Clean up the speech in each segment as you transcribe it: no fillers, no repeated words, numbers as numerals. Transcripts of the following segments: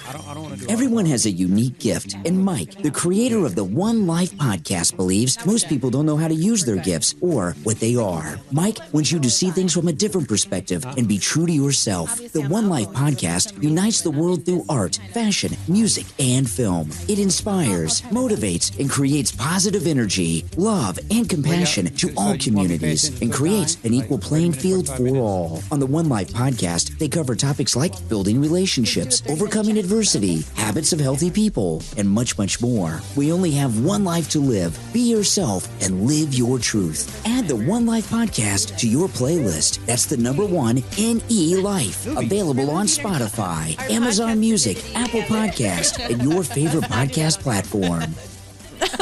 I don't want to do Everyone has a unique gift, and Mike, the creator of the 1NELife podcast, believes most people don't know how to use their gifts or what they are. Mike wants you to see things from a different perspective and be true to yourself. The 1NELife podcast unites the world through art, fashion, music, and film. It inspires, motivates, and creates positive energy, love, and compassion to all communities and creates an equal playing field for all. On the 1NELife podcast, they cover topics like building relationships, overcoming adversity, habits of healthy people, and much, much more. We only have one life to live. Be yourself and live your truth. Add the 1NELife podcast to your playlist. That's the number 1NELife. Available on Spotify, Amazon Music, Apple Podcast, and your favorite podcast platform.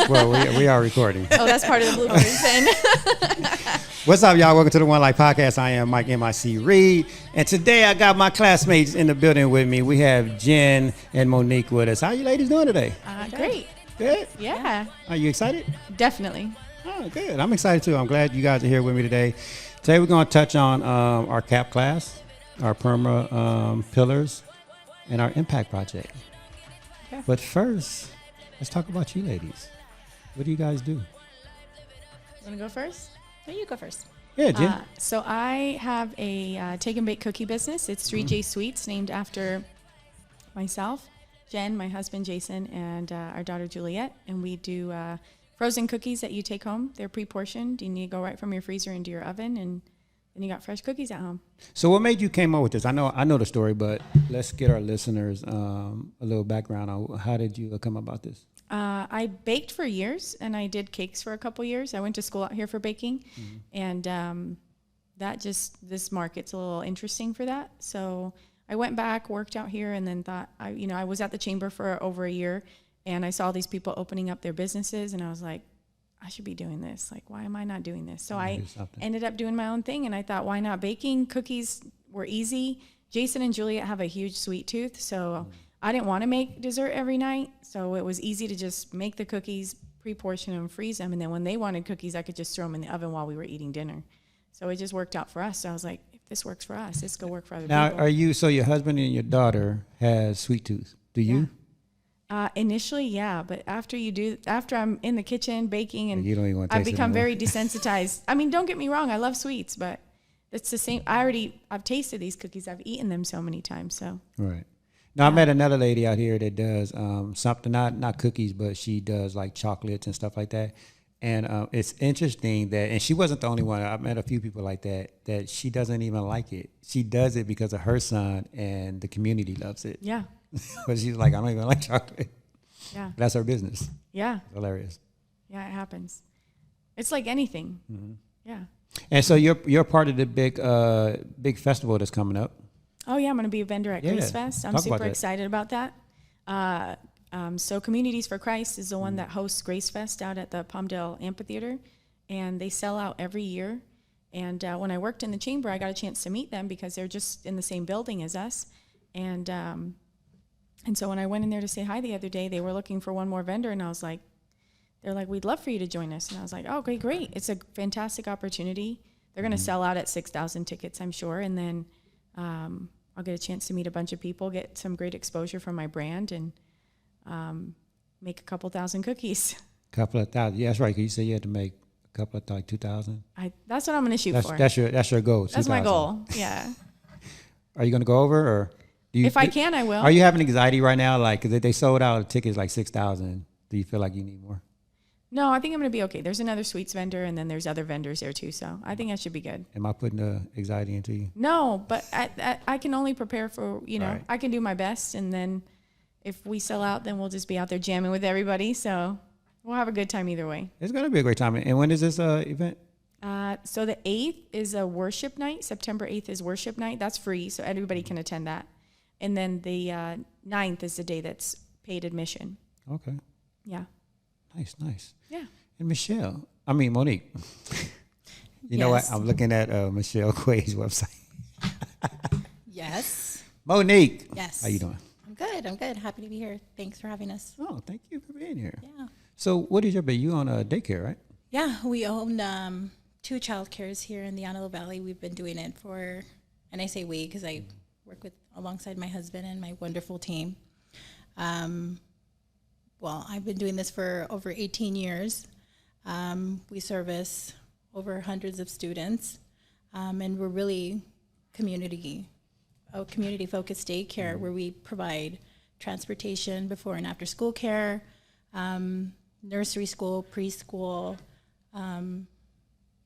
Well, we are recording. Oh, that's part of the bloopers then. What's up, y'all? Welcome to the 1NELife podcast. I am Mike M.I.C. Reed, and today I got my classmates in the building with me. We have Jen and Monique with us. How you ladies doing today? Great. Good? Yeah. Are you excited? Definitely. Oh, good. I'm excited too. I'm glad you guys are here with me today. Today we're going to touch on our CAP class, our PERMA pillars, and our impact project. Yeah. But first, let's talk about you ladies. What do you guys do? Want to go first? No, you go first. Yeah, Jen. So I have a take and bake cookie business. It's 3J Sweets, named after myself, Jen, my husband Jason, and our daughter Juliet. And we do frozen cookies that you take home. They're pre-portioned. You need to go right from your freezer into your oven, and then you got fresh cookies at home. So what made you came up with this? I know the story, but let's get our listeners a little background on how did you come about this? I baked for years, and I did cakes for a couple years. I went to school out here for baking, and this market's a little interesting for that. So I went back, worked out here, and then thought, I was at the chamber for over a year, and I saw these people opening up their businesses, and I was like, I should be doing this. Like, why am I not doing this? So I ended up doing my own thing, and I thought, why not? Baking cookies were easy. Jason and Juliet have a huge sweet tooth, so I didn't want to make dessert every night, so it was easy to just make the cookies, pre-portion them, freeze them, and then when they wanted cookies, I could just throw them in the oven while we were eating dinner. So it just worked out for us. So I was like, if this works for us, this could work for other people. Now, so your husband and your daughter has sweet tooth. Do you? Initially, yeah, but after I'm in the kitchen baking, and you don't even want to I've taste it become anymore. very desensitized. I mean, don't get me wrong, I love sweets, but it's the same. I've tasted these cookies. I've eaten them so many times. So right. Now, I met another lady out here that does something, not cookies, but she does like chocolates and stuff like that. And it's interesting that, and she wasn't the only one. I met a few people like that she doesn't even like it. She does it because of her son, and the community loves it. Yeah. But she's like, I don't even like chocolate. Yeah. That's her business. Yeah. Hilarious. Yeah, it happens. It's like anything. Mm-hmm. Yeah. And so you're part of the big festival that's coming up. Oh, yeah, I'm going to be a vendor at Grace Fest. I'm super excited about that. So Communities for Christ is the one that hosts Grace Fest out at the Palmdale Amphitheater, and they sell out every year. And when I worked in the chamber, I got a chance to meet them because they're just in the same building as us. And so when I went in there to say hi the other day, they were looking for one more vendor, and they're like, we'd love for you to join us. And I was like, oh, okay, great. It's a fantastic opportunity. They're going to sell out at 6,000 tickets, I'm sure. And then I'll get a chance to meet a bunch of people, get some great exposure from my brand, and make a couple thousand cookies. Couple of thousand. Yeah, that's right. 'Cause you said you had to make a couple of, like 2,000. That's what I'm going to shoot for. That's your goal. That's 2,000. my goal. Yeah. Are you going to go over, or if I can, I will. Are you having anxiety right now? Like, 'cause they sold out tickets like 6,000. Do you feel like you need more? No, I think I'm going to be okay. There's another sweets vendor, and then there's other vendors there too. So I think I should be good. Am I putting the anxiety into you? No, but I can only prepare for, Right. I can do my best. And then if we sell out, then we'll just be out there jamming with everybody. So we'll have a good time either way. It's going to be a great time. And when is this event? So the 8th is a worship night. September 8th is worship night. That's free, so everybody can attend that. And then the 9th is the day that's paid admission. Okay. Yeah. Nice. Yeah. And Monique. You know what? I'm looking at Michelle Quay's website. Yes. Monique. Yes. How you doing? I'm good. Happy to be here. Thanks for having us. Oh, thank you for being here. Yeah. So what is your baby? You on daycare, right? Yeah, we own 2 child cares here in the Antelope Valley. We've been doing it for, and I say we because I work alongside my husband and my wonderful team. Well, I've been doing this for over 18 years. We service over hundreds of students, and we're really community-focused daycare where we provide transportation before and after school care, nursery school, preschool.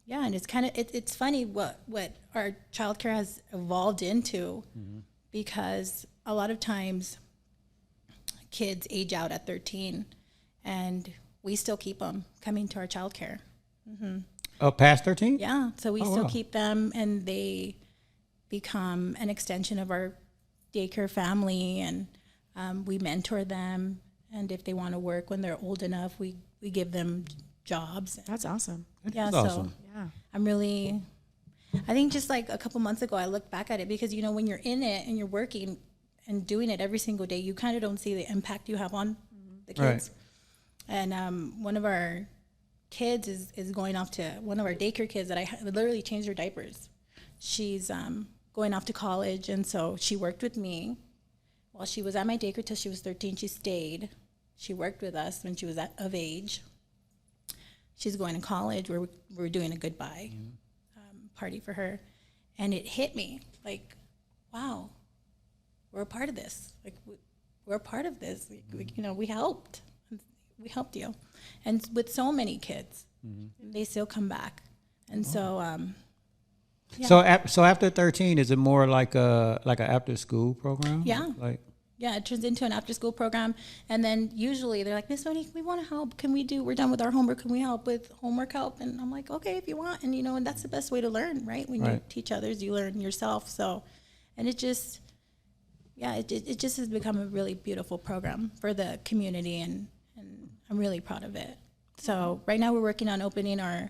Yeah, and it's funny what our childcare has evolved into, because a lot of times kids age out at 13, and we still keep them coming to our childcare. Oh, past 13? Yeah, so we still keep them, and they become an extension of our daycare family, and we mentor them. And if they want to work when they're old enough, we give them jobs. That's awesome. That's awesome. Yeah. I think just like a couple months ago, I looked back at it because, when you're in it and you're working and doing it every single day, you kind of don't see the impact you have on the kids. Right. And one of our kids is going off to, one of our daycare kids that I literally changed her diapers. She's going off to college, and so she worked with me while she was at my daycare till she was 13. She stayed. She worked with us when she was of age. She's going to college. We're doing a goodbye party for her, and it hit me like, wow, we're a part of this. Like, we're a part of this. We helped you, and with so many kids, they still come back, and so. Yeah. So after 13, is it more like an after school program? Yeah. Yeah, it turns into an after school program. And then usually they're like, Miss Monique, we want to help. We're done with our homework. Can we help with homework help? And I'm like, okay, if you want. And, and that's the best way to learn, right? When you teach others, you learn yourself. So, and it just has become a really beautiful program for the community. And I'm really proud of it. So right now we're working on opening our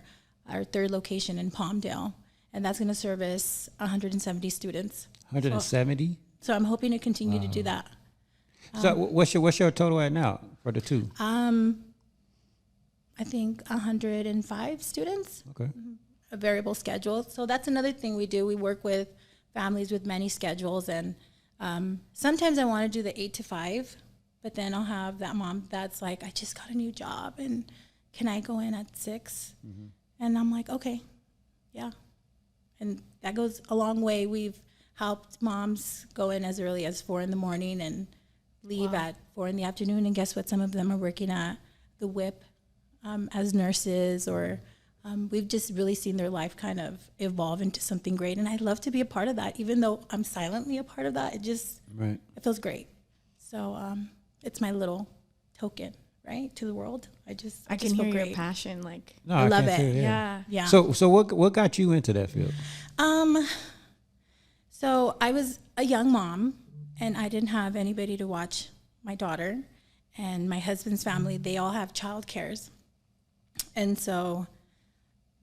third location in Palmdale. And that's going to service 170 students. 170? So I'm hoping to continue to do that. So what's your total at now for the two? I think 105 students. Okay. A variable schedule. So that's another thing we do. We work with families with many schedules, and sometimes I want to do the 8 to 5, but then I'll have that mom that's like, I just got a new job, and can I go in at 6? And I'm like, okay, yeah. And that goes a long way. We've helped moms go in as early as 4 a.m. and leave at 4 p.m. And guess what? Some of them are working at the WIP as nurses, or we've just really seen their life kind of evolve into something great. And I'd love to be a part of that, even though I'm silently a part of that. It feels great. So it's my little token, right, to the world. I can hear your passion. Like, no, I love it. Yeah. So what got you into that field? So I was a young mom, and I didn't have anybody to watch my daughter, and my husband's family, they all have child cares. And so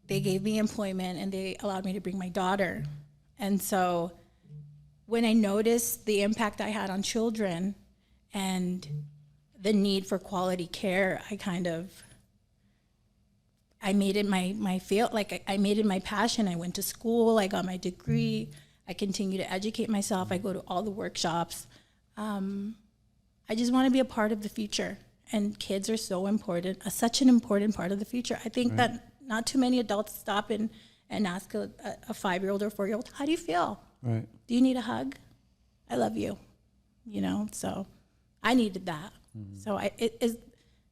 they gave me employment, and they allowed me to bring my daughter. And so when I noticed the impact I had on children and the need for quality care, I made it my field, like I made it my passion. I went to school, I got my degree, I continue to educate myself, I go to all the workshops. I just want to be a part of the future, and kids are so important, such an important part of the future. I think that not too many adults stop and ask a 5-year-old or 4-year-old, how do you feel? Right. Do you need a hug? I love you. So I needed that. So it is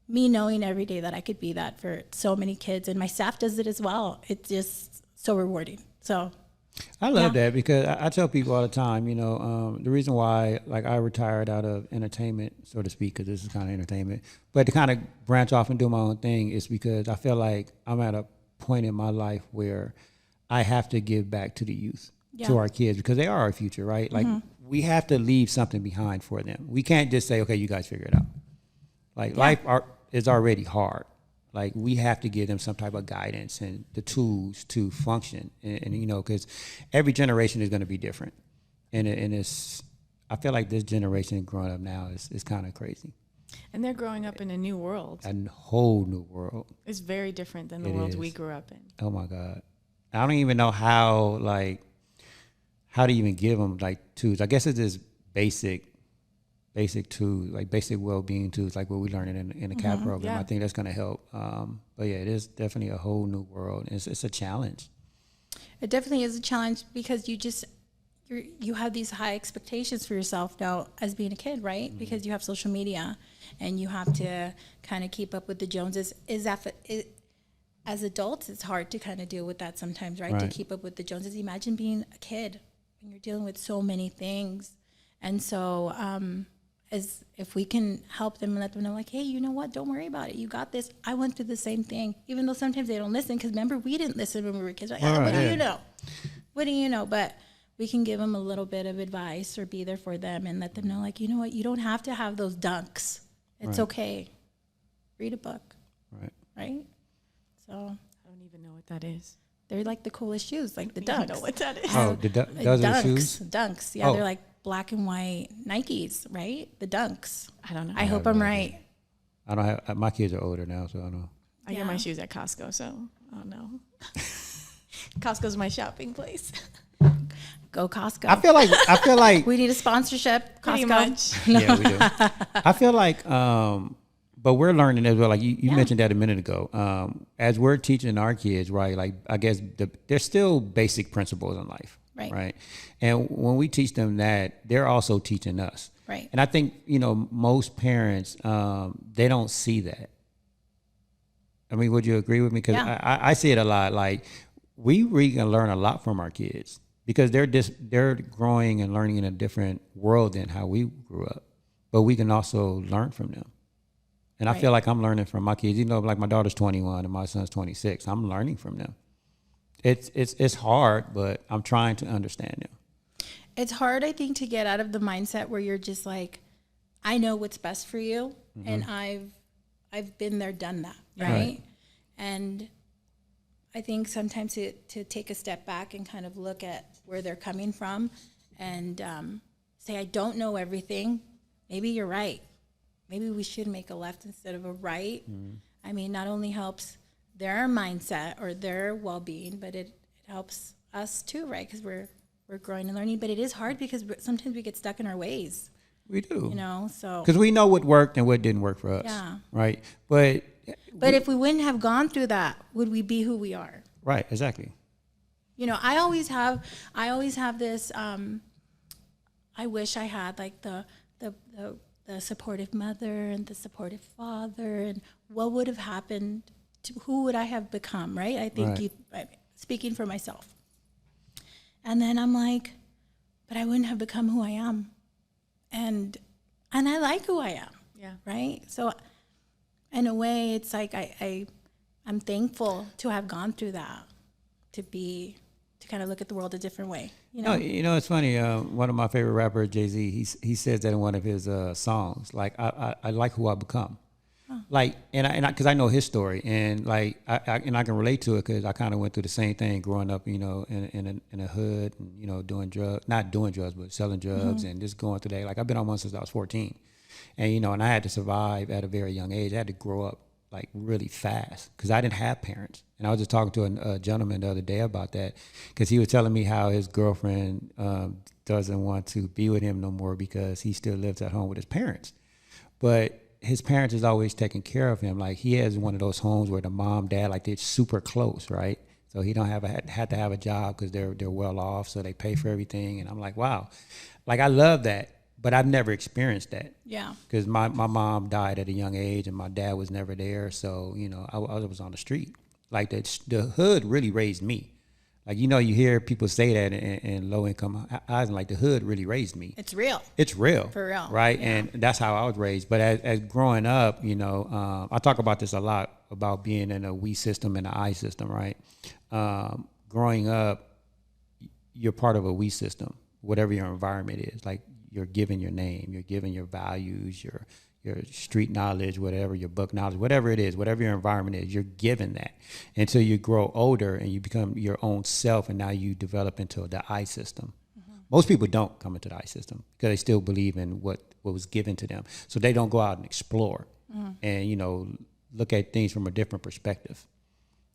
me knowing every day that I could be that for so many kids, and my staff does it as well. It's just so rewarding. So I love that, because I tell people all the time, the reason why, like, I retired out of entertainment, so to speak, because this is kind of entertainment, but to kind of branch off and do my own thing is because I feel like I'm at a point in my life where I have to give back to the youth, to our kids, because they are our future, right? Like, we have to leave something behind for them. We can't just say, okay, you guys figure it out. Like, life is already hard. Like, we have to give them some type of guidance and the tools to function. And because every generation is going to be different. And it's, I feel like this generation growing up now is kind of crazy. And they're growing up in a new world. A whole new world. It's very different than the world we grew up in. Oh, my God. I don't even know how to even give them, like, tools. I guess it's just basic basic tools, like basic well-being tools, like what we learned in the CAP program. I think that's going to help. But yeah, it is definitely a whole new world. It's a challenge. It definitely is a challenge because you have these high expectations for yourself now as being a kid, right? Because you have social media and you have to kind of keep up with the Joneses. As adults, it's hard to kind of deal with that sometimes, right? To keep up with the Joneses. Imagine being a kid when you're dealing with so many things. And so as if we can help them and let them know, like, hey, you know what? Don't worry about it. You got this. I went through the same thing, even though sometimes they don't listen. Because remember, we didn't listen when we were kids. Like, what do you know? What do you know? But we can give them a little bit of advice or be there for them and let them know, like, you know what? You don't have to have those dunks. It's okay. Read a book. Right? So I don't even know what that is. They're like the coolest shoes, like the I don't dunks. know what that is. Oh, those are shoes? Dunks. Yeah, they're like black and white Nikes, right? The dunks. I don't know. I hope I'm right. I don't have, my kids are older now, so I don't know. I get my shoes at Costco, so I don't know. Costco's my shopping place. Go Costco. I feel like we need a sponsorship. Pretty Costco. much. Yeah, we do. I feel like, but we're learning as well. Like you mentioned that a minute ago. As we're teaching our kids, right? Like I guess there's still basic principles in life, right? And when we teach them that, they're also teaching us, right? And I think most parents they don't see that. I mean, would you agree with me? Because I see it a lot. Like we can learn a lot from our kids because they're growing and learning in a different world than how we grew up. But we can also learn from them. And I feel like I'm learning from my kids. Like my daughter's 21 and my son's 26. I'm learning from them. It's hard, but I'm trying to understand them. It's hard, I think, to get out of the mindset where you're just like, I know what's best for you, and I've been there, done that, right? And I think sometimes to take a step back and kind of look at where they're coming from and say, I don't know everything. Maybe you're right. Maybe we should make a left instead of a right. I mean, not only helps their mindset or their well-being, but it helps us too, right? Because we're growing and learning. But it is hard because sometimes we get stuck in our ways. We do. So. Because we know what worked and what didn't work for us. Yeah. Right? But if we wouldn't have gone through that, would we be who we are? Right, exactly. I always have this, I wish I had like the supportive mother and the supportive father, and what would have happened to who would I have become, right? I think speaking for myself. And then I'm like, but I wouldn't have become who I am. And I like who I am. Yeah. Right? So in a way, it's like I'm thankful to have gone through that, to kind of look at the world a different way. It's funny. One of my favorite rappers, Jay-Z, he says that in one of his songs. Like, I like who I become. Huh. Like, and because I know his story, and like, I can relate to it because I kind of went through the same thing growing up, in a hood, and, doing drugs, not doing drugs, but selling drugs, and just going through that. Like, I've been on one since I was 14, and and I had to survive at a very young age. I had to grow up like really fast because I didn't have parents. And I was just talking to a gentleman the other day about that because he was telling me how his girlfriend doesn't want to be with him no more because he still lives at home with his parents. But his parents is always taking care of him. Like he has one of those homes where the mom, dad, like they're super close, right? So he don't had to have a job because they're well off, so they pay for everything. And I'm like, wow, like I love that. But I've never experienced that. Yeah. Because my mom died at a young age and my dad was never there. So, I was on the street. Like the hood really raised me. Like, you hear people say that in low income housing, like the hood really raised me. It's real. It's real. For real. Right. Yeah. And that's how I was raised. But as growing up, I talk about this a lot about being in a we system and an I system, right? Growing up, you're part of a we system, whatever your environment is. Like, you're given your name, you're given your values, your street knowledge, whatever, your book knowledge, whatever it is, whatever your environment is, you're given that until you grow older and you become your own self, and now you develop into the I system. Most people don't come into the I system because they still believe in what was given to them. So they don't go out and explore and, look at things from a different perspective.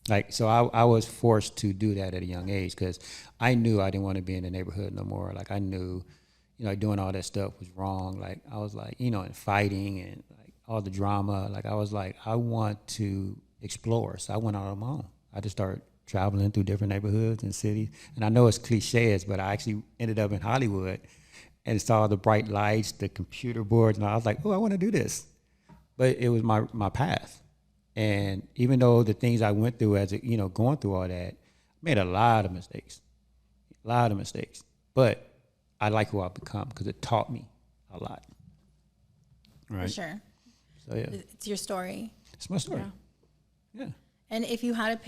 Like, so I was forced to do that at a young age because I knew I didn't want to be in the neighborhood no more. Like I knew, doing all that stuff was wrong. Like I was like, and fighting and like all the drama. Like I was like, I want to explore. So I went out on my own. I just started traveling through different neighborhoods and cities. And I know it's cliches, but I actually ended up in Hollywood and saw the bright lights, the computer boards, and I was like, oh, I want to do this. But it was my path. And even though the things I went through as going through all that, made a lot of mistakes. But I like who I've become because it taught me a lot. Right. For sure. So yeah. It's your story. It's my story. Yeah. And if you had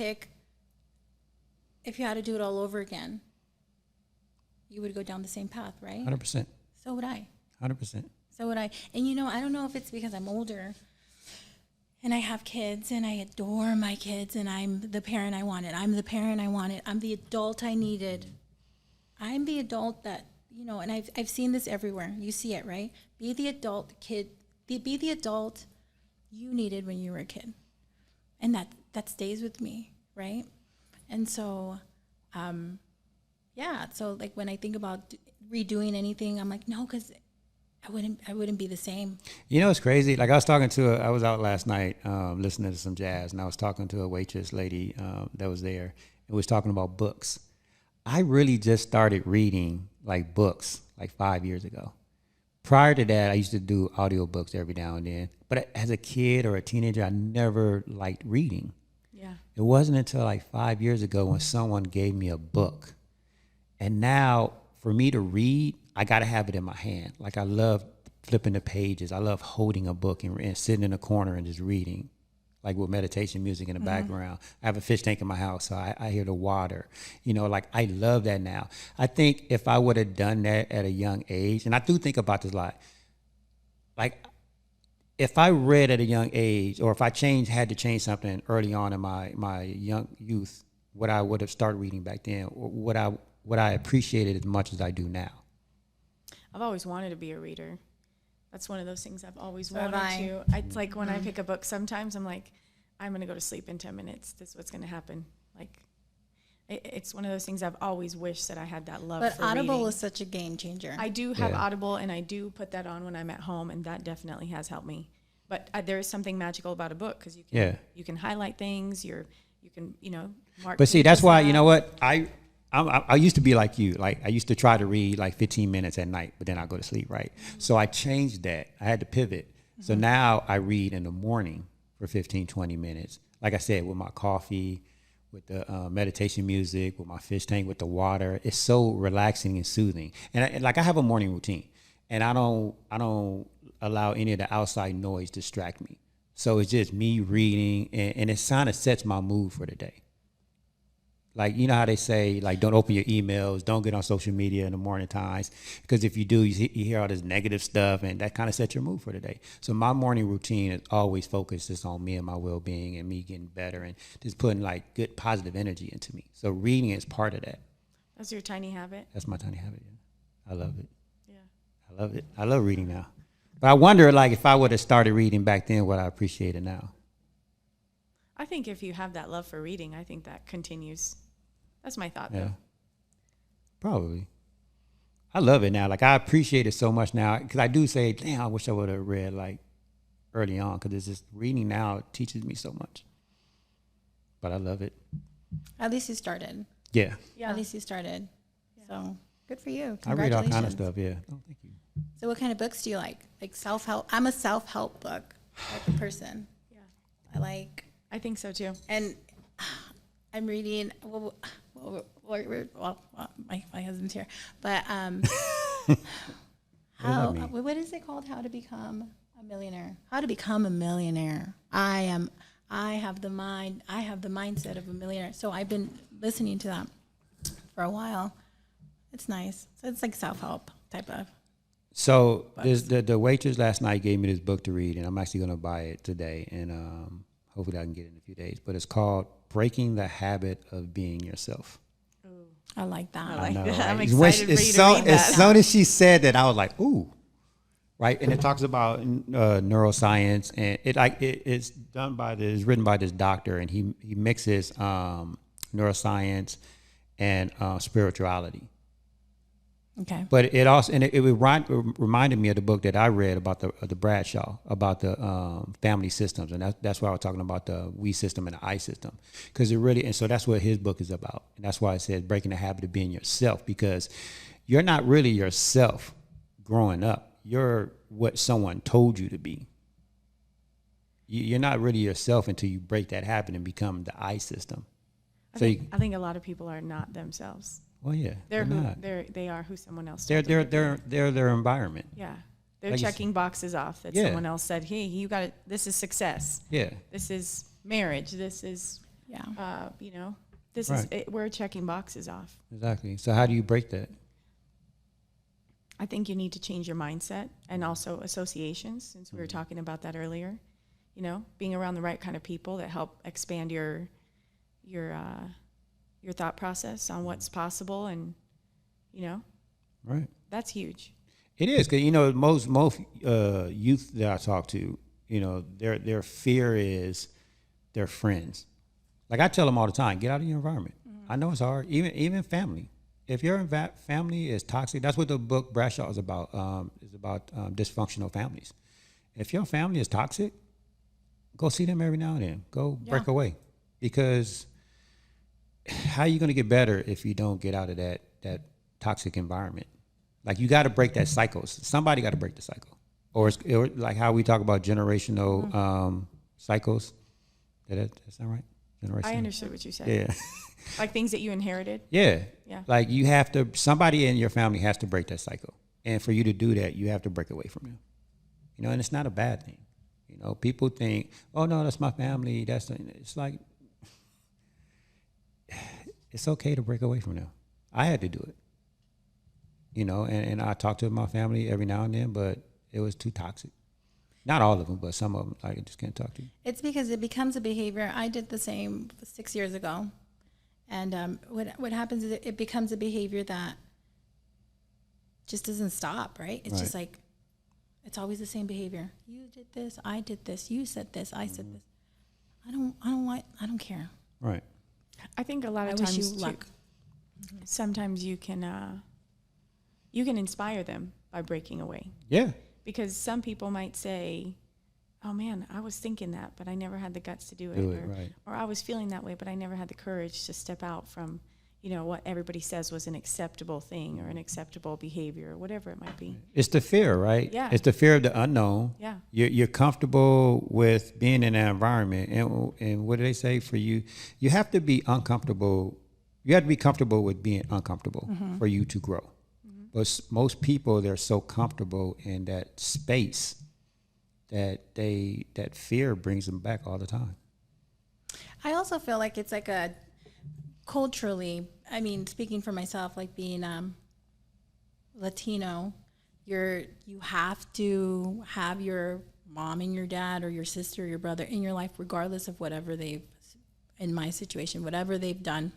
to do it all over again, you would go down the same path, right? 100%. So would I. 100%. So would I. And I don't know if it's because I'm older and I have kids and I adore my kids and I'm the parent I wanted. I'm the adult I needed. I'm the adult that, and I've seen this everywhere. You see it, right? Be the adult be the adult you needed when you were a kid. And that stays with me, right? And so, so like when I think about redoing anything, I'm like, no, because I wouldn't be the same. It's crazy. Like I was out last night listening to some jazz, and I was talking to a waitress lady that was there, and was talking about books. I really just started reading like books like 5 years ago. Prior to that, I used to do audiobooks every now and then. But as a kid or a teenager, I never liked reading. Yeah. It wasn't until like 5 years ago when someone gave me a book. And now for me to read, I got to have it in my hand. Like I love flipping the pages. I love holding a book and sitting in a corner and just reading, like with meditation music in the background. I have a fish tank in my house, so I hear the water. Like I love that now. I think if I would have done that at a young age, and I do think about this a lot, like if I read at a young age, or if I had to change something early on in my young youth, what I would have started reading back then, or what I appreciated as much as I do now. I've always wanted to be a reader. That's one of those things I've always wanted to. It's like when I pick a book, sometimes I'm like, I'm going to go to sleep in 10 minutes. This is what's going to happen. Like, it's one of those things I've always wished that I had that love for reading. But Audible is such a game changer. I do have Audible, and I do put that on when I'm at home, and that definitely has helped me. But there is something magical about a book because you can highlight things. You can mark. But see, that's why what I used to be like you. Like I used to try to read like 15 minutes at night, but then I go to sleep, right? Mm-hmm. So I changed that. I had to pivot. Mm-hmm. So now I read in the morning for 15, 20 minutes. Like I said, with my coffee, with the meditation music, with my fish tank, with the water. It's so relaxing and soothing. And I have a morning routine, and I don't allow any of the outside noise distract me. So it's just me reading, and it kind of sets my mood for the day. Like, how they say, like, don't open your emails, don't get on social media in the morning times, because if you do, you hear all this negative stuff, and that kind of sets your mood for the day. So my morning routine is always focused just on me and my well-being and me getting better and just putting, like, good positive energy into me. So reading is part of that. That's your tiny habit? That's my tiny habit, yeah. I love it. Yeah. I love it. I love reading now. But I wonder, like, if I would have started reading back then, would I appreciate it now? I think if you have that love for reading, I think that continues. That's my thought, though. Yeah, probably. I love it now. Like, I appreciate it so much now, because I do say, damn, I wish I would have read, like, early on, because it's just reading now teaches me so much. But I love it. At least you started. Yeah. At least you started. Yeah. So, good for you. I read all kind of stuff, yeah. Oh, thank you. So what kind of books do you like? Like self-help? I'm a self-help book type of person. Yeah. I think so, too. And I'm reading, my husband's here, but what is it called? How to Become a Millionaire. How to Become a Millionaire. I have the mindset of a millionaire. So I've been listening to that for a while. It's nice. So it's like self-help type of. So the waitress last night gave me this book to read, and I'm actually going to buy it today, and hopefully I can get it in a few days. But it's called Breaking the Habit of Being Yourself. Ooh, I like that. I like that. Right? I'm excited for you to read that. As soon as she said that, I was like, ooh. Right? And it talks about neuroscience, and it's written by this doctor, and he mixes neuroscience and spirituality. Okay. But it also, and it reminded me of the book that I read about the Bradshaw, about the family systems. And that's why I was talking about the we system and the I system. Because it really, and so that's what his book is about. And that's why it says breaking the habit of being yourself, because you're not really yourself growing up. You're what someone told you to be. You're not really yourself until you break that habit and become the I system. I think a lot of people are not themselves. Well, yeah, they are who someone else. They're their environment. Yeah, they're like checking boxes off that someone else said. Hey, you got it. This is success. Yeah. This is marriage. This is this is it, we're checking boxes off. Exactly. So how do you break that? I think you need to change your mindset and also associations. Since we were talking about that earlier, being around the right kind of people that help expand your thought process on what's possible, and right, that's huge. It is, because most youth that I talk to, their fear is their friends. Like I tell them all the time, get out of your environment. I know it's hard, even family. If your family is toxic, that's what the book Bradshaw is about. Dysfunctional families. If your family is toxic, go see them every now and then. Go break away, because how are you going to get better if you don't get out of that toxic environment? Like, you got to break that cycle. Somebody got to break the cycle. Or like how we talk about generational cycles. Did that sound right? Generational. I understood what you said. Yeah. Like things that you inherited. Yeah. Yeah. Like somebody in your family has to break that cycle. And for you to do that, you have to break away from them. And it's not a bad thing. People think, oh no, that's my family. It's like, it's okay to break away from them. I had to do it, and I talk to my family every now and then, but it was too toxic. Not all of them, but some of them I just can't talk to. It's because it becomes a behavior. I did the same 6 years ago. And what happens is it becomes a behavior that just doesn't stop, right? It's just like, it's always the same behavior. You did this, I did this, you said this, I said this. I don't care. Right. I think a lot of wish times you luck. Sometimes you can inspire them by breaking away. Yeah. Because some people might say, oh man, I was thinking that, but I never had the guts to do it. Right. Or I was feeling that way, but I never had the courage to step out from, what everybody says was an acceptable thing or an acceptable behavior or whatever it might be. It's the fear, right? Yeah. It's the fear of the unknown. Yeah. You're comfortable with being in that environment. And what do they say for you? You have to be uncomfortable. You have to be comfortable with being uncomfortable for you to grow. But most people, they're so comfortable in that space that fear brings them back all the time. I also feel like it's like a culturally, speaking for myself, like being Latino, you have to have your mom and your dad or your sister or your brother in your life, regardless of whatever in my situation, whatever they've done.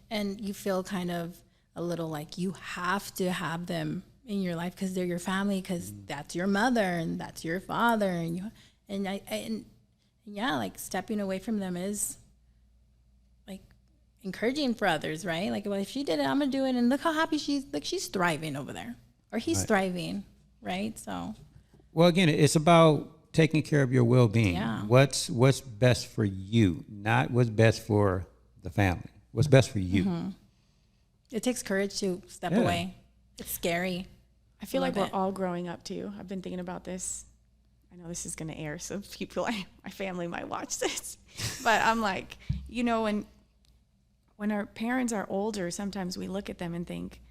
And you feel kind of a little like you have to have them in your life because they're your family, because that's your mother and that's your father, and like stepping away from them is like encouraging for others, right? Like, well, if she did it, I'm gonna do it, and look how happy she's thriving over there, or he's thriving, right? So, well, again, it's about taking care of your well-being. Yeah. What's best for you, not what's best for the family. What's best for you. It takes courage to step away. It's scary. I feel like we're all growing up too. I've been thinking about this. I know this is going to air, so people, my family might watch this. But I'm like, when our parents are older, sometimes we look at them and think,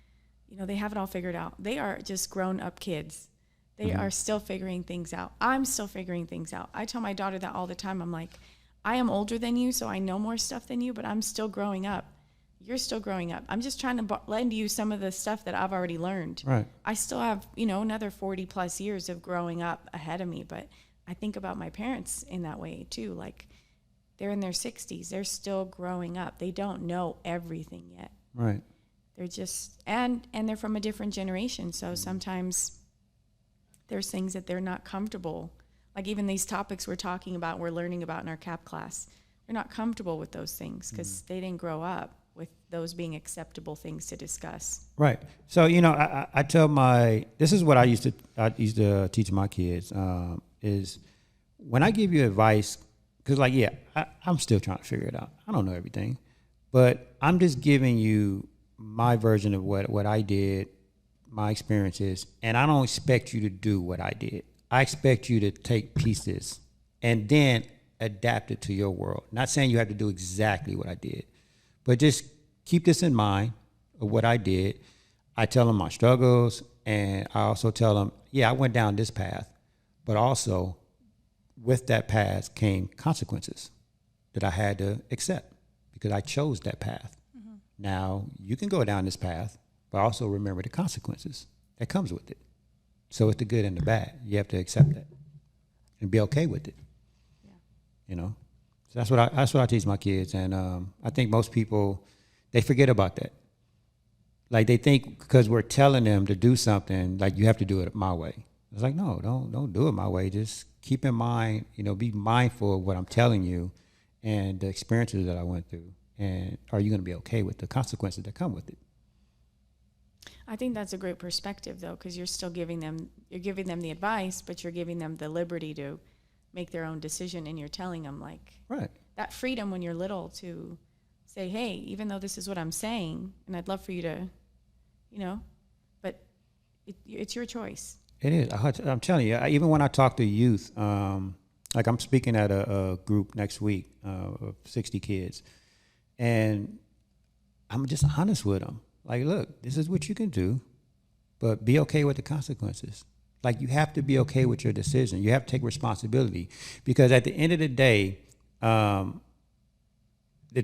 they have it all figured out. They are just grown up kids. They are still figuring things out. I'm still figuring things out. I tell my daughter that all the time. I'm like, I am older than you, so I know more stuff than you, but I'm still growing up. You're still growing up. I'm just trying to lend you some of the stuff that I've already learned. Right. I still have, another 40 plus years of growing up ahead of me. But I think about my parents in that way too. Like, they're in their 60s. They're still growing up. They don't know everything yet. Right. They're just, and they're from a different generation. So sometimes there's things that they're not comfortable. Like even these topics we're talking about, we're learning about in our CAP class. They're not comfortable with those things because they didn't grow up those being acceptable things to discuss. Right. So, I tell this is what I used to teach my kids, is when I give you advice, because I'm still trying to figure it out. I don't know everything, but I'm just giving you my version of what I did, my experiences, and I don't expect you to do what I did. I expect you to take pieces and then adapt it to your world. Not saying you have to do exactly what I did, but just keep this in mind of what I did. I tell them my struggles, and I also tell them, I went down this path, but also with that path came consequences that I had to accept because I chose that path. Mm-hmm. Now, you can go down this path, but also remember the consequences that comes with it. So it's the good and the bad. You have to accept that and be okay with it. Yeah. So that's what I teach my kids, and I think most people, they forget about that. Like they think because we're telling them to do something, like you have to do it my way. It's like, no, don't do it my way. Just keep in mind, be mindful of what I'm telling you and the experiences that I went through, and are you going to be okay with the consequences that come with it? I think that's a great perspective, though, because you're still giving them the advice, but you're giving them the liberty to make their own decision, and you're telling them, right, that freedom when you're little to say, hey, even though this is what I'm saying, and I'd love for you to, but it's your choice. It is. I'm telling you, even when I talk to youth, like I'm speaking at a group next week of 60 kids, and I'm just honest with them. Like, look, this is what you can do, but be okay with the consequences. Like, you have to be okay with your decision. You have to take responsibility, because at the end of the day, the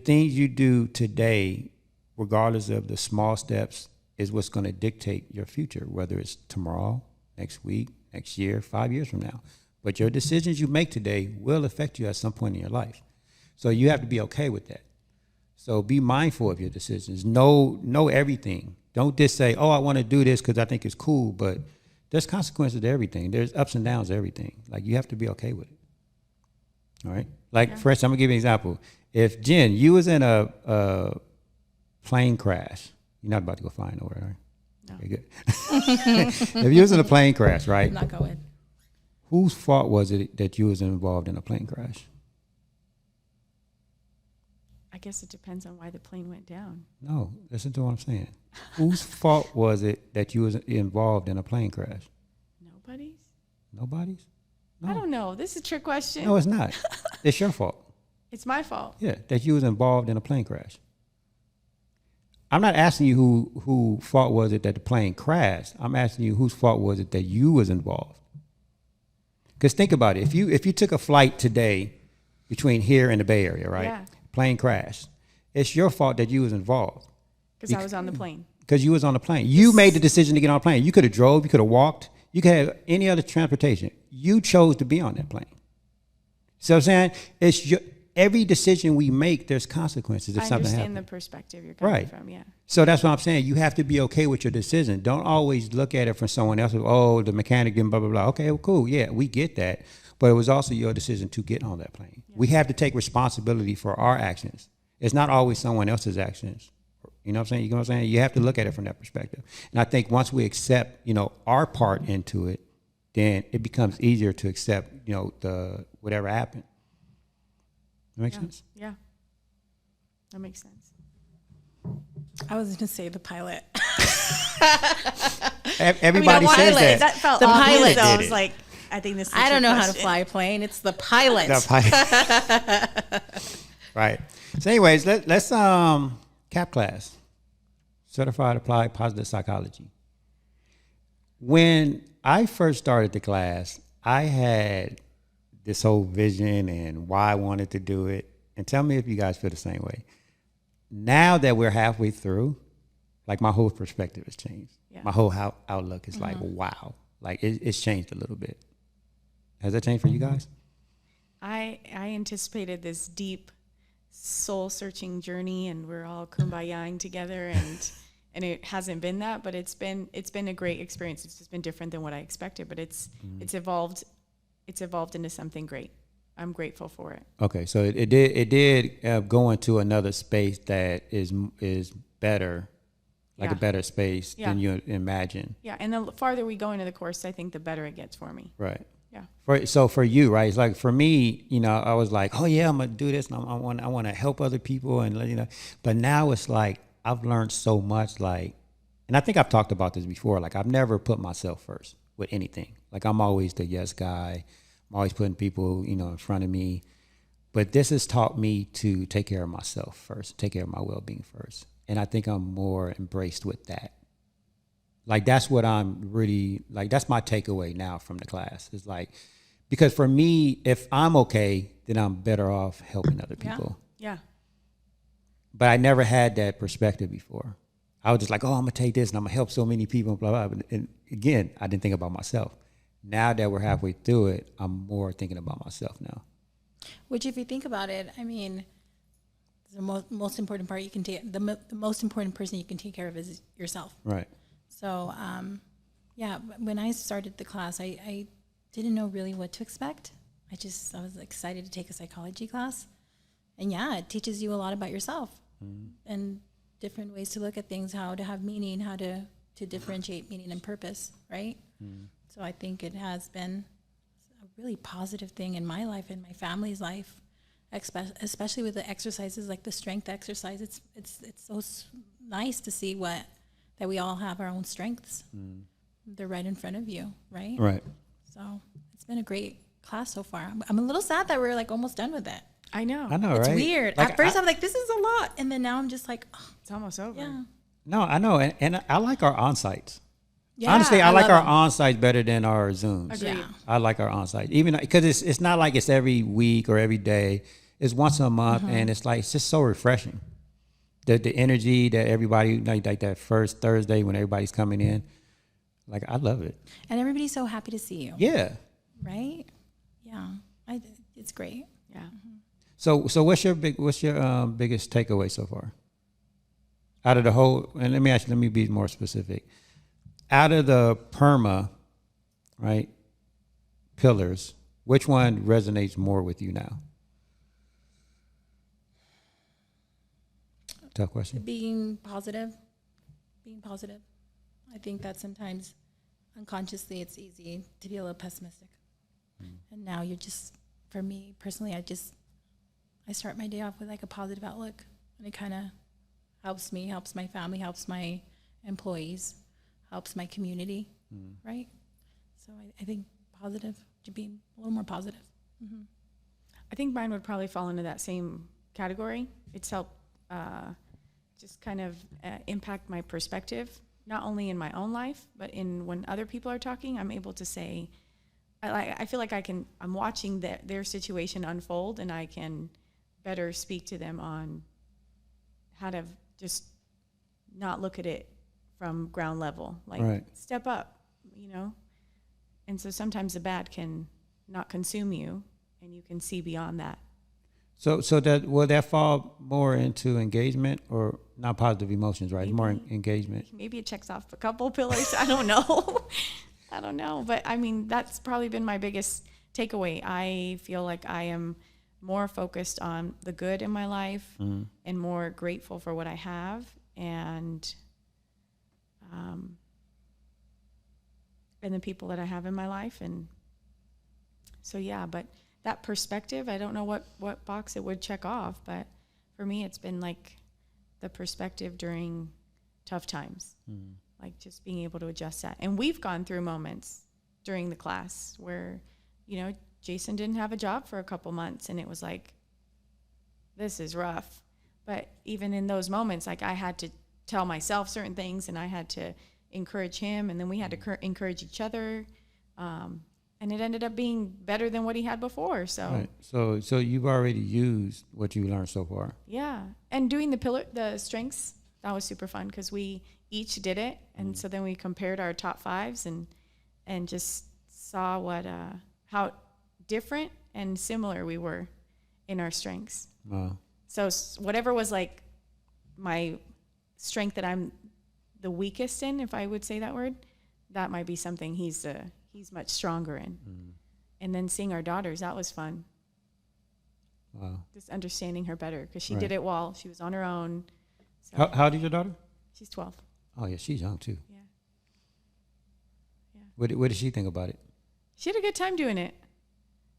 things you do today, regardless of the small steps, is what's going to dictate your future, whether it's tomorrow, next week, next year, 5 years from now. But your decisions you make today will affect you at some point in your life. So you have to be okay with that. So be mindful of your decisions. Know everything. Don't just say, oh, I want to do this because I think it's cool, but there's consequences to everything. There's ups and downs to everything. Like, you have to be okay with it. All right? Like, for instance, I'm going to give you an example. If, Jen, you was in a plane crash, you're not about to go flying nowhere, right? No. Okay, good. If you was in a plane crash, right? I'm not going. Whose fault was it that you was involved in a plane crash? I guess it depends on why the plane went down. No, listen to what I'm saying. Whose fault was it that you was involved in a plane crash? Nobody's? Nobody's? No. I don't know. This is a trick question. No, it's not. It's your fault. It's my fault. Yeah, that you was involved in a plane crash. I'm not asking you who fault was it that the plane crashed. I'm asking you whose fault was it that you was involved. Because think about it. If you took a flight today between here and the Bay Area, right? Yeah. Plane crash. It's your fault that you was involved. Because I was on the plane. Because you was on the plane. You made the decision to get on a plane. You could have drove. You could have walked. You could have any other transportation. You chose to be on that plane. So I'm saying every decision we make, there's consequences if something happens. I understand the perspective you're coming from, yeah. So that's what I'm saying. You have to be okay with your decision. Don't always look at it from someone else. Oh, the mechanic didn't blah, blah, blah. Okay, well, cool. Yeah, we get that. But it was also your decision to get on that plane. Yeah. We have to take responsibility for our actions. It's not always someone else's actions. You know what I'm saying? You know what I'm saying? You have to look at it from that perspective. And I think once we accept, our part into it, then it becomes easier to accept, the whatever happened. That makes sense? Yeah. That makes sense. I was going to say the pilot. Everybody says that. That felt the obvious, pilot. So I was like, I think this is I don't know how to fly a plane. It's the pilot. Right. So anyways, let's CAP class. Certified Applied Positive Psychology. When I first started the class, I had this whole vision and why I wanted to do it. And tell me if you guys feel the same way. Now that we're halfway through, like, my whole perspective has changed. Yeah. My whole outlook is like, wow. Like, it's changed a little bit. Has that changed for you guys? I anticipated this deep soul-searching journey, and we're all kumbayaing together, and it hasn't been that, but it's been a great experience. It's just been different than what I expected, but it's evolved into something great. I'm grateful for it. Okay, so it did go into another space that is better, like a better space than you imagine. Yeah, and the farther we go into the course, I think the better it gets for me. Right. Yeah. So for you, right? It's like for me, I was like, oh yeah, I'm gonna do this, and I want to help other people, and But now it's like I've learned so much, like, and I think I've talked about this before. Like I've never put myself first with anything. Like I'm always the yes guy. I'm always putting people, in front of me. But this has taught me to take care of myself first, take care of my well-being first. And I think I'm more embraced with that. Like, that's what I'm really, like, that's my takeaway now from the class. It's like, because for me, if I'm okay, then I'm better off helping other people. Yeah. But I never had that perspective before. I was just like, oh, I'm going to take this and I'm going to help so many people, blah, blah. And again, I didn't think about myself. Now that we're halfway through it, I'm more thinking about myself now. Which, if you think about it, I mean, the most important part you can take, the most important person you can take care of is yourself. Right. So, when I started the class, I didn't know really what to expect. I was excited to take a psychology class. And it teaches you a lot about yourself and different ways to look at things, how to have meaning, how to differentiate meaning and purpose, right? So I think it has been a really positive thing in my life and my family's life, especially with the exercises like the strength exercise. It's so nice to see that we all have our own strengths. They're right in front of you, right? Right. So it's been a great class so far. I'm a little sad that we're like almost done with it. I know, it's right? weird. Like, at first, I'm like, this is a lot. And then now I'm just like, oh, it's almost over. yeah. No, I know. And I like our on-sites. Yeah, Honestly, I like our them. on-sites better than our Zooms. Agreed. Yeah. I like our on-site, even because it's not like it's every week or every day. It's once a month, and it's just so refreshing. The energy that everybody, like that first Thursday when everybody's coming in, like, I love it. And everybody's so happy to see you. Yeah. Right? Yeah. It's great. Yeah. So what's your biggest takeaway so far? Out of the whole, and let me be more specific. Out of the PERMA, right, pillars, which one resonates more with you now? Tough question. Being positive. I think that sometimes unconsciously it's easy to be a little pessimistic. And now for me personally, I start my day off with like a positive outlook, and it kind of helps me, helps my family, helps my employees, helps my community, right? So I think positive, to be a little more positive. I think mine would probably fall into that same category. It's helped just kind of impact my perspective, not only in my own life, but in when other people are talking, I'm able to say, I feel like I'm watching their situation unfold, and I can better speak to them on how to just not look at it from ground level, like step up, And so sometimes the bad can not consume you, and you can see beyond that. So will that fall more into engagement or not positive emotions, right? Maybe, more engagement. Maybe it checks off a couple pillars. I don't know. I don't know. But I mean, that's probably been my biggest takeaway. I feel like I am more focused on the good in my life and more grateful for what I have. And the people that I have in my life. And so, but that perspective, I don't know what box it would check off, but for me, it's been like the perspective during tough times, like just being able to adjust that. And we've gone through moments during the class where, Jason didn't have a job for a couple months, and it was like, this is rough. But even in those moments, like I had to tell myself certain things, and I had to encourage him, and then we had to encourage each other. And it ended up being better than what he had before. So, right. So you've already used what you learned so far. Yeah, and doing the strengths, that was super fun because we each did it, and so then we compared our top fives and just saw how different and similar we were in our strengths. Wow. So whatever was like my strength that I'm the weakest in, if I would say that word, that might be something he's much stronger in. And then seeing our daughters, that was fun. Wow. Just understanding her better because she did it while she was on her own. So How old is your daughter? she's 12. Oh yeah, she's young too. Yeah. What did she think about it? She had a good time doing it.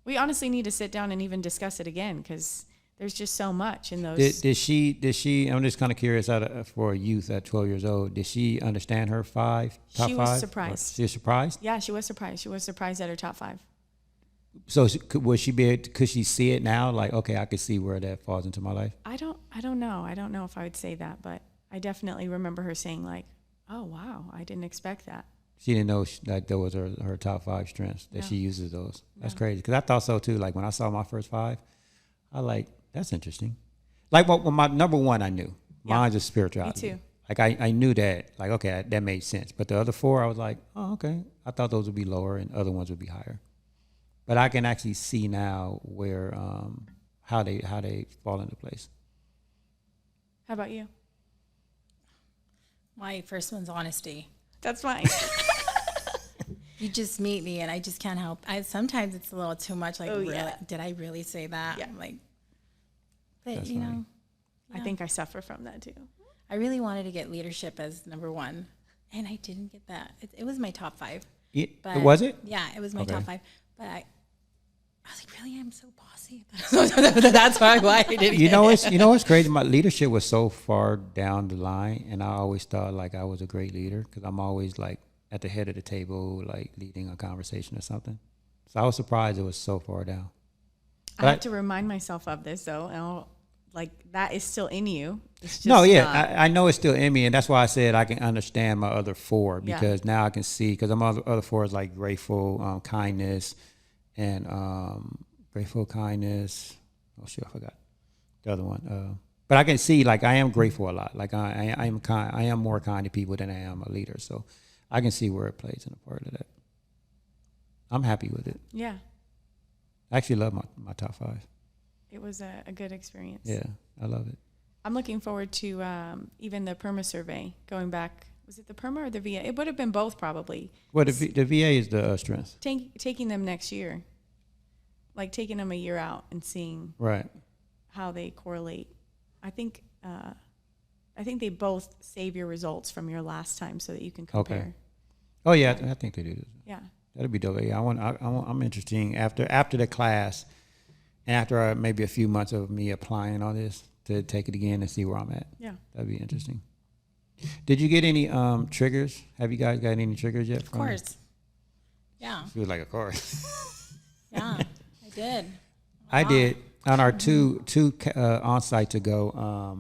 We honestly need to sit down and even discuss it again because there's just so much in those. Did she? I'm just kind of curious. For a youth at 12 years old, did she understand her top five? She was surprised. She was surprised. Yeah, she was surprised. She was surprised at her top 5. So could she see it now? Like, okay, I could see where that falls into my life. I don't know. I don't know if I would say that, but I definitely remember her saying like, "Oh wow, I didn't expect that." She didn't know that that was her top 5 strengths that she uses those. That's crazy because I thought so too. Like when I saw my first 5, I like that's interesting. Like well, my number 1 I knew. Mine's is spirituality. Me too. Like I knew that. Like okay, that made sense. But the other 4, I was like, oh okay. I thought those would be lower and other ones would be higher. But I can actually see now where how they fall into place. How about you? My first one's honesty. That's fine. You just meet me and I just can't help. Sometimes it's a little too much. Like, really, yeah. did I really say that? Yeah. I'm like, but That's you funny. know, I think I suffer from that too. I really wanted to get leadership as number 1, and I didn't get that. It was my top 5. But Was it? Yeah, it was my Okay. top 5. But I was like, really, I'm so bossy. That's why I didn't. You know what's crazy? My leadership was so far down the line, and I always thought like I was a great leader because I'm always like at the head of the table, like leading a conversation or something. So I was surprised it was so far down. I have to remind myself of this though. Like that is still in you. It's just No, yeah, I know it's still in me, and that's why I said I can understand my other 4 Yeah. because now I can see because my other 4 is like grateful, kindness, and grateful, kindness. Oh shit, I forgot the other one. But I can see like I am grateful a lot. Like I am kind. I am more kind to people than I am a leader. So I can see where it plays in a part of that. I'm happy with it. Yeah, I actually love my top 5. it was a good experience. Yeah, I love it. I'm looking forward to even the PERMA survey going back. Was it the PERMA or the VA? It would have been both probably. Well, the VA is the strength. Taking them next year, like taking them a year out and seeing Right. how they correlate. I think they both save your results from your last time so that you can compare. Okay. Oh yeah, I think they do. Yeah. That'd be dope. Yeah, I'm interested after the class, and after maybe a few months of me applying all this to take it again and see where I'm at. Yeah. That'd be interesting. Did you get any triggers? Have you guys got any triggers yet? Of course. Yeah. She was like, of course. Yeah. I did. I did on our two on site to go.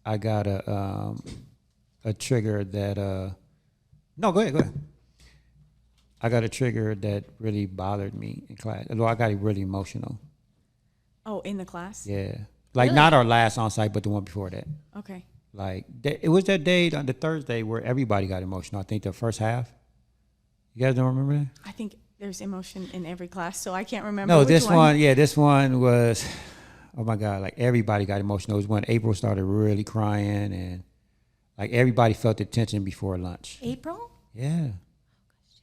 I got a trigger that. No, go ahead. I got a trigger that really bothered me in class. Although I got really emotional. Oh, in the class? Yeah, like Really? not our last on site, but the one before that. Okay. Like it was that day on the Thursday where everybody got emotional. I think the first half. You guys don't remember that? I think there's emotion in every class, so I can't remember. No, which this one. Yeah, this one was. Oh my God! Like everybody got emotional. It was when April started really crying, and like everybody felt the tension before lunch. April? Yeah.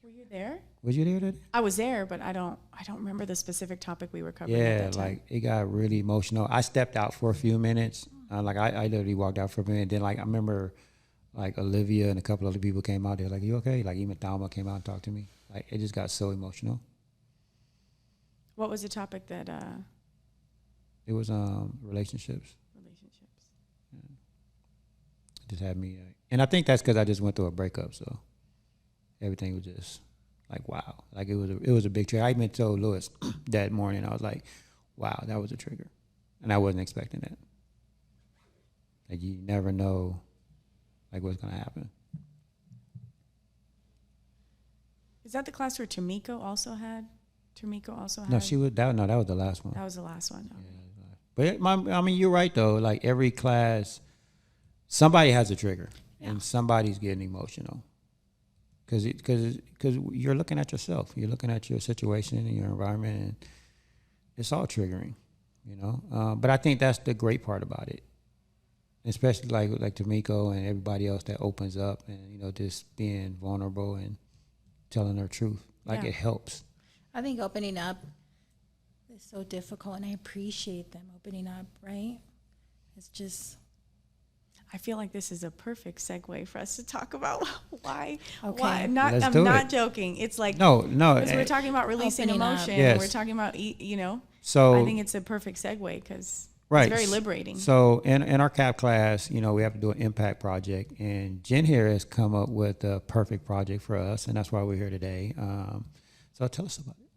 Were you there? Was you there today? I was there, but I don't remember the specific topic we were covering at Yeah, that time. like it got really emotional. I stepped out for a few minutes. Like I literally walked out for a minute. Then like I remember, like Olivia and a couple other people came out there. Like, you okay? Like even Thalma came out and talked to me. Like it just got so emotional. What was the topic that It was relationships. relationships? It just had me, and I think that's because I just went through a breakup. So everything was just like wow. Like it was a big trigger. I even told Lewis that morning. I was like, wow, that was a trigger, and I wasn't expecting that. Like you never know, like what's gonna happen. Is that the class where Tomiko also had? No, she was that. No, that was the last one. That was the last one. Okay. But I mean, you're right though. Like every class, somebody has a trigger, and somebody's getting emotional. Because you're looking at yourself, you're looking at your situation and your environment, and it's all triggering, you know. But I think that's the great part about it, especially like Tomiko and everybody else that opens up and just being vulnerable and telling their truth. Like it helps. I think opening up, is so difficult, and I appreciate them opening up, right? It's just... I feel like this is a perfect segue for us to talk about why. Okay. Why? I'm not joking. It's like no, because we're talking about releasing Opening up. emotion. Yes. We're talking about So I think it's a perfect segue because right. it's very liberating. So in our CAP class, we have to do an impact project, and Jen here has come up with a perfect project for us, and that's why we're here today. So tell us about it.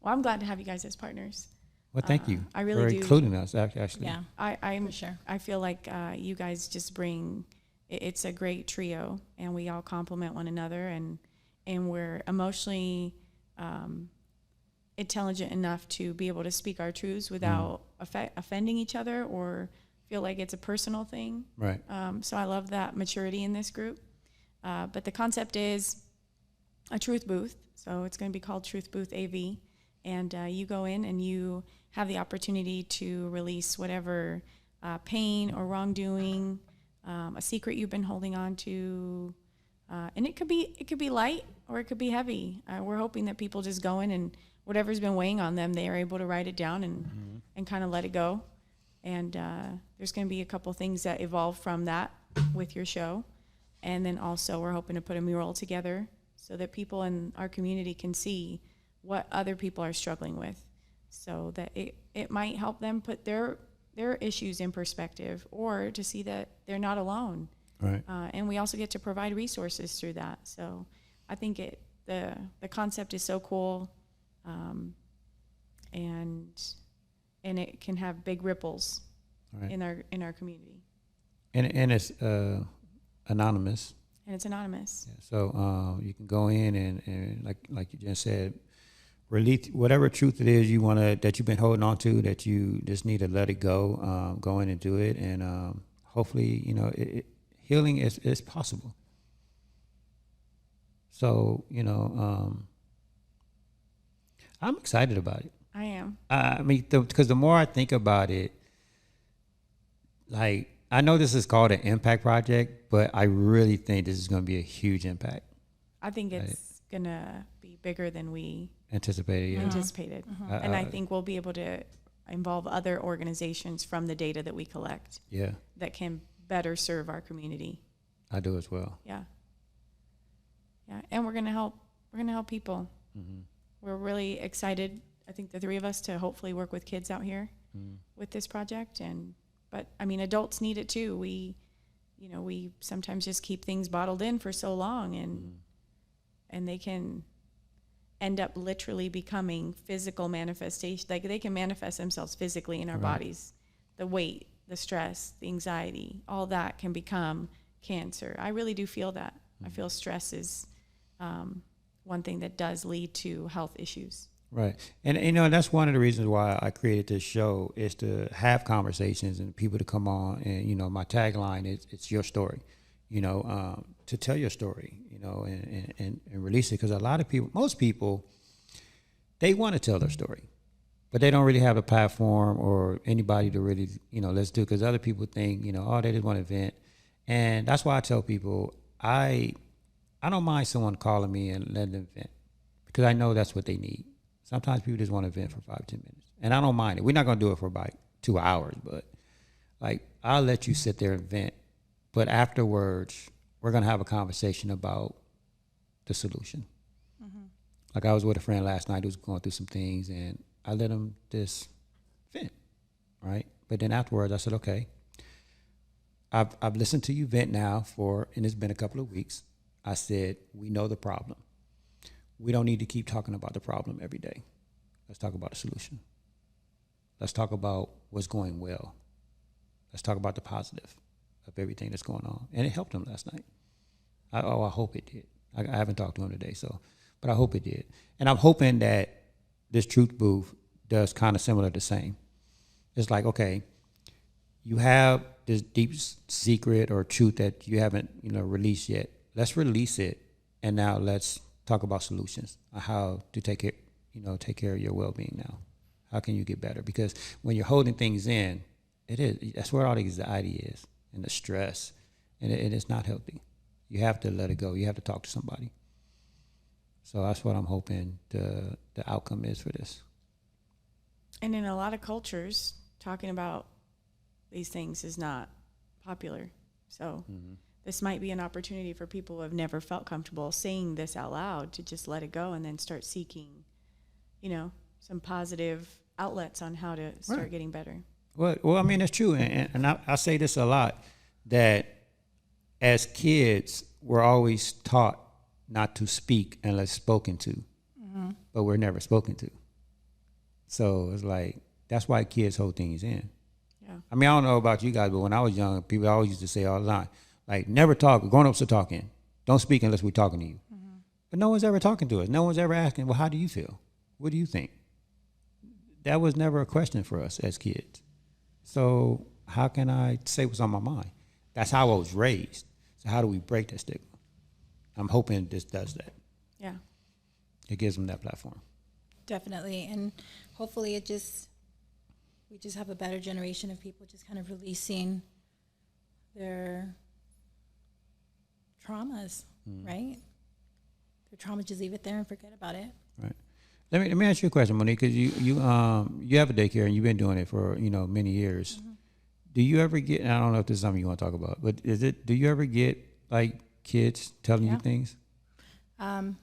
Well, I'm glad to have you guys as partners. Well, thank you. I really for do. including us, actually. Yeah, I'm for sure. I feel like you guys just bring. It's a great trio, and we all complement one another, and we're emotionally intelligent enough to be able to speak our truths without offending each other or feel like it's a personal thing. Right. So I love that maturity in this group. But the concept is a truth booth. So it's going to be called Truth Booth AV. And you go in and you have the opportunity to release whatever pain or wrongdoing, a secret you've been holding on to. And it could be light or it could be heavy. We're hoping that people just go in and whatever's been weighing on them, they are able to write it down and kind of let it go. And there's going to be a couple things that evolve from that with your show. And then also we're hoping to put a mural together so that people in our community can see what other people are struggling with, so that it might help them put their issues in perspective, or to see that they're not alone. Right. And we also get to provide resources through that. So I think the concept is so cool, and it can have big ripples Right. in our community. And it's anonymous. And it's anonymous. Yeah, so you can go in and like you just said, release whatever truth it is that you've been holding on to, that you just need to let it go. Go in and do it, and hopefully, healing is possible. So I'm excited about it. I am. I mean, because the more I think about it, like, I know this is called an impact project, but I really think this is going to be a huge impact. I think it's going to be bigger than we Anticipated. And I think we'll be able to involve other organizations from the data that we collect. Yeah. That can better serve our community. I do as well. Yeah. Yeah, and we're going to help people. Mm-hmm. We're really excited, I think the three of us, to hopefully work with kids out here with this project. But I mean, adults need it too. We sometimes just keep things bottled in for so long, and they can end up literally becoming physical manifestation. Like, they can manifest themselves physically in our bodies. The weight, the stress, the anxiety, all that can become cancer. I really do feel that. I feel stress is one thing that does lead to health issues. Right. And that's one of the reasons why I created this show, is to have conversations and people to come on. And, my tagline is, it's your story, to tell your story, and release it. Because most people, they want to tell their story, but they don't really have a platform or anybody to really, let's do it. Because other people think, they just want to vent. And that's why I tell people, I don't mind someone calling me and letting them vent, because I know that's what they need. Sometimes people just want to vent for 5-10 minutes, and I don't mind it. We're not going to do it for about 2 hours, but I'll let you sit there and vent. But afterwards, we're going to have a conversation about the solution. Mm-hmm. Like, I was with a friend last night who was going through some things, and I let him just vent, right? But then afterwards, I said, okay, I've listened to you vent now and it's been a couple of weeks. I said, we know the problem. We don't need to keep talking about the problem every day. Let's talk about the solution. Let's talk about what's going well. Let's talk about the positive of everything that's going on. And it helped him last night. I hope it did. I haven't talked to him today, but I hope it did. And I'm hoping that this truth booth does kind of similar the same. It's like, okay, you have this deep secret or truth that you haven't, released yet. Let's release it, and now let's talk about solutions on how to take care of your well-being now. How can you get better? Because when you're holding things in, that's where all the anxiety is and the stress, and it's not healthy. You have to let it go. You have to talk to somebody. So that's what I'm hoping the outcome is for this. And in a lot of cultures, talking about these things is not popular. So this might be an opportunity for people who have never felt comfortable saying this out loud to just let it go and then start seeking, some positive outlets on how to start getting better. Well, I mean, it's true. And I say this a lot, that as kids, we're always taught not to speak unless spoken to, but we're never spoken to. So it's like, that's why kids hold things in. Yeah. I mean, I don't know about you guys, but when I was young, people always used to say all the time, like, never talk. Grown-ups are talking. Don't speak unless we're talking to you. But no one's ever talking to us. No one's ever asking, well, how do you feel? What do you think? That was never a question for us as kids. So how can I say what's on my mind? That's how I was raised. So how do we break that stigma? I'm hoping this does that. Yeah. It gives them that platform. Definitely. And hopefully we just have a better generation of people just kind of releasing their traumas, right? Their trauma, just leave it there and forget about it. Right. Let me ask you a question, Monique, because you have a daycare and you've been doing it for many years. Do you ever get? And I don't know if this is something you want to talk about, but do you ever get like kids telling you things? Somewhat.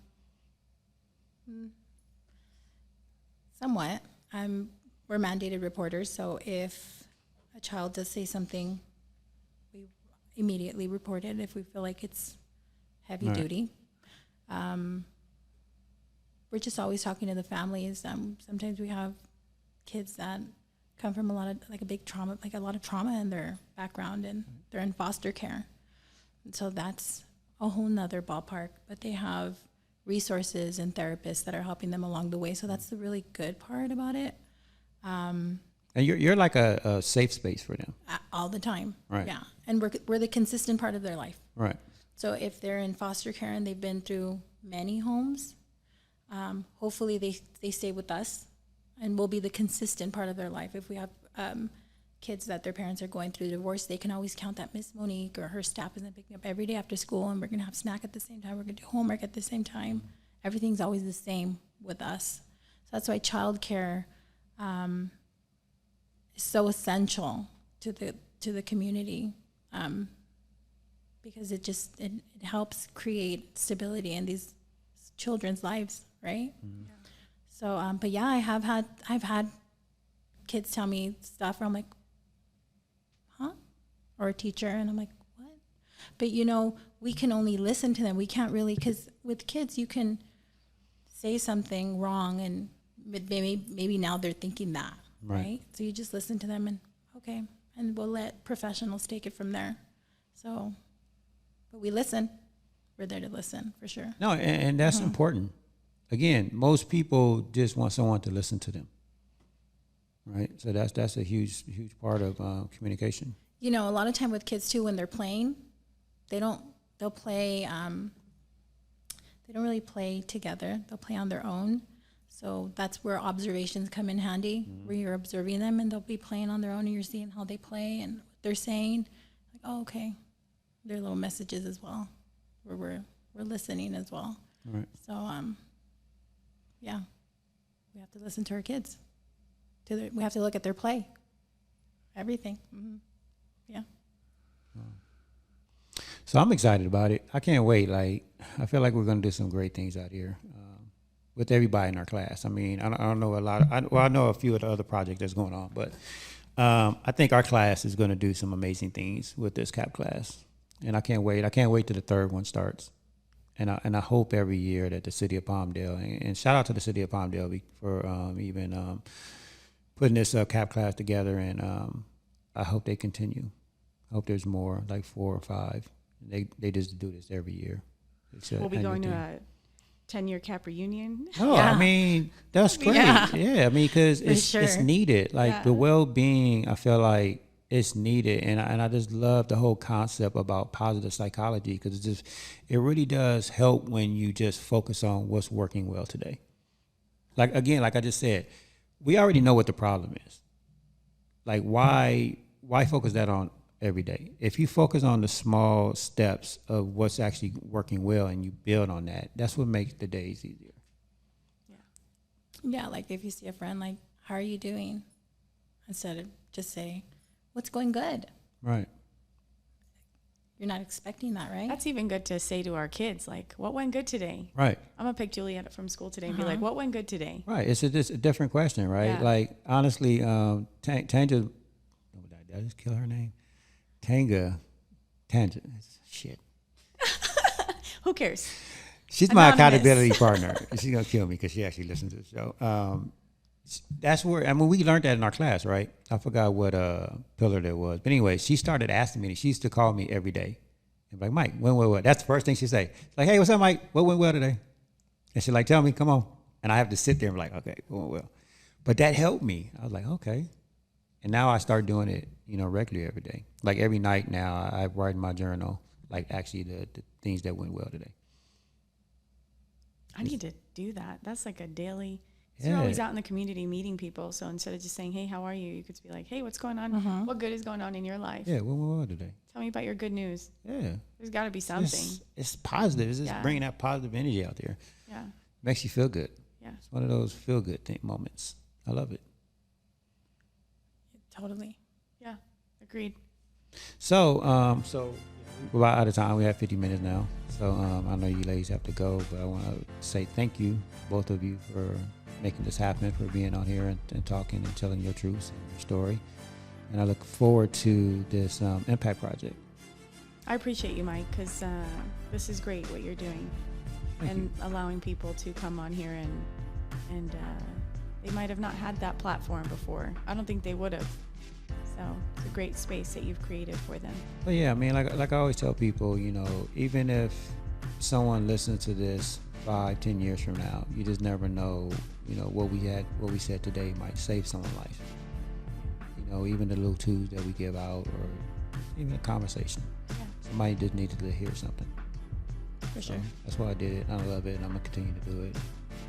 We're mandated reporters, so if a child does say something, we immediately report it if we feel like it's heavy duty. We're just always talking to the families. Sometimes we have kids that come from a lot of trauma in their background, and they're in foster care. And so that's a whole nother ballpark, but they have resources and therapists that are helping them along the way. So that's the really good part about it. And you're like a safe space for them. All the time. Right. Yeah. And we're the consistent part of their life. Right. So if they're in foster care and they've been through many homes, hopefully they stay with us and we'll be the consistent part of their life. If we have kids that their parents are going through divorce, they can always count that Miss Monique or her staff isn't picking up every day after school, and we're going to have snack at the same time. We're going to do homework at the same time. Everything's always the same with us. So that's why childcare is so essential to the community, because it helps create stability in these children's lives, right? Yeah. So, but yeah, I've had kids tell me stuff where I'm like, huh? Or a teacher, and I'm like, what? But we can only listen to them. We can't really, because with kids, you can say something wrong, and maybe now they're thinking that, right? So you just listen to them, and okay, and we'll let professionals take it from there. So, but we listen. We're there to listen, for sure. No, and that's important. Again, most people just want someone to listen to them, right? So that's a huge part of communication. A lot of time with kids too, when they're playing, they'll play. They don't really play together. They'll play on their own. So that's where observations come in handy, where you're observing them and they'll be playing on their own and you're seeing how they play and what they're saying. Like, oh, okay. Their little messages as well, where we're listening as well. Right. So, yeah, we have to listen to our kids. We have to look at their play, everything. Yeah. So I'm excited about it. I can't wait. Like, I feel like we're going to do some great things out here with everybody in our class. I mean, I don't know a lot. I know a few of the other projects that's going on, but I think our class is going to do some amazing things with this CAP class. And I can't wait. I can't wait till the third one starts. And I hope every year that the city of Palmdale, and shout out to the city of Palmdale for even putting this CAP class together. And I hope they continue. I hope there's more, like 4 or 5. They just do this every year. We'll be going to a 10-year CAP reunion. Oh, yeah. I mean, that's great. Yeah, I mean, because it's needed. Like the well-being, I feel like it's needed, and I just love the whole concept about positive psychology, because it really does help when you just focus on what's working well today. Like I just said, we already know what the problem is. Like why focus that on every day? If you focus on the small steps of what's actually working well and you build on that, that's what makes the days easier. Yeah, like if you see a friend, like, how are you doing? Instead of just say, what's going good? Right. You're not expecting that, right? That's even good to say to our kids, like, what went good today? Right. I'm going to pick Juliet up from school today and be like, what went good today? Right. It's a different question, right? Yeah. Like, honestly, Tanja, did I just kill her name? Tanja, shit. Who cares? She's my Anonymous. accountability partner. She's going to kill me because she actually listens to the show. That's where, I mean, we learned that in our class, right? I forgot what pillar there was. But anyway, she started asking me. She used to call me every day. And be like, Mike, when went well? That's the first thing she'd say. It's like, hey, what's up, Mike? What went well today? And she'd like, tell me, come on. And I have to sit there and be like, okay, what went well? But that helped me. I was like, okay. And now I start doing it, regularly every day. Like every night now, I write in my journal, like actually the things that went well today. I need to do that. That's like a daily. Yeah. You're always out in the community meeting people. So instead of just saying, hey, how are you? You could be like, hey, what's going on? What good is going on in your life? Yeah, what went well today? Tell me about your good news. Yeah. There's got to be something. It's positive. It's just bringing that positive energy out there. Yeah. Makes you feel good. Yeah. It's one of those feel good moments. I love it. Totally. Yeah. Agreed. So we're about out of time. We have 50 minutes now. So I know you ladies have to go, but I want to say thank you, both of you, for making this happen, for being on here and talking and telling your truths and your story. And I look forward to this impact project. I appreciate you, Mike, because this is great what you're doing. Thank you. Allowing people to come on here and they might have not had that platform before. I don't think they would have. So it's a great space that you've created for them. But yeah, I mean, like I always tell people, even if someone listens to this 5-10 years from now, you just never know, what we said today might save someone's life. Even the little tools that we give out, or even a conversation. Yeah. Somebody just needed to hear something. For sure. That's why I did it. I love it, and I'm gonna continue to do it.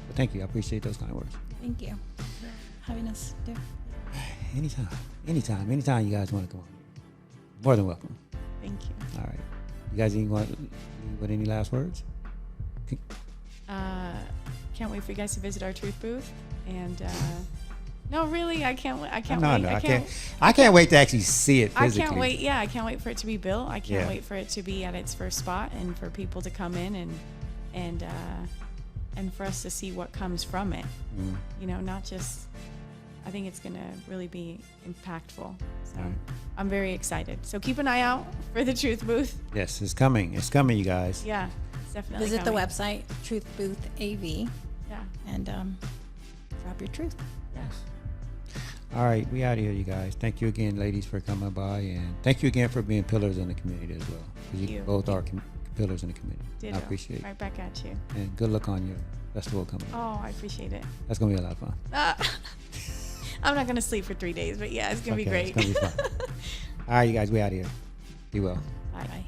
But thank you. I appreciate those kind words. Thank you for having us do. Anytime you guys want to come on, more than welcome. Thank you. All right. You guys even want to leave with any last words? Can't wait for you guys to visit our truth booth. And no, really, I can't wait. I can't No, wait. no, I can't wait to actually see it physically. I can't wait. Yeah, I can't wait for it to be built. I can't Yeah. wait for it to be at its first spot and for people to come in and for us to see what comes from it. Not just. I think it's going to really be impactful. So Right. I'm very excited. So keep an eye out for the truth booth. Yes, it's coming. It's coming, you guys. Yeah, it's definitely Visit coming. the website, Truth Booth AV, Yeah. and drop your truth. Yes. All right, we out of here, you guys. Thank you again, ladies, for coming by, and thank you again for being pillars in the community as well. Because you both are pillars in the community. Ditto. I appreciate it. Right back at you. And good luck on your festival coming up. Oh, I appreciate it. That's gonna be a lot of fun. I'm not going to sleep for 3 days, but yeah, it's going to be great. It's gonna be fun. All right, you guys, we out of here. Be well. Bye.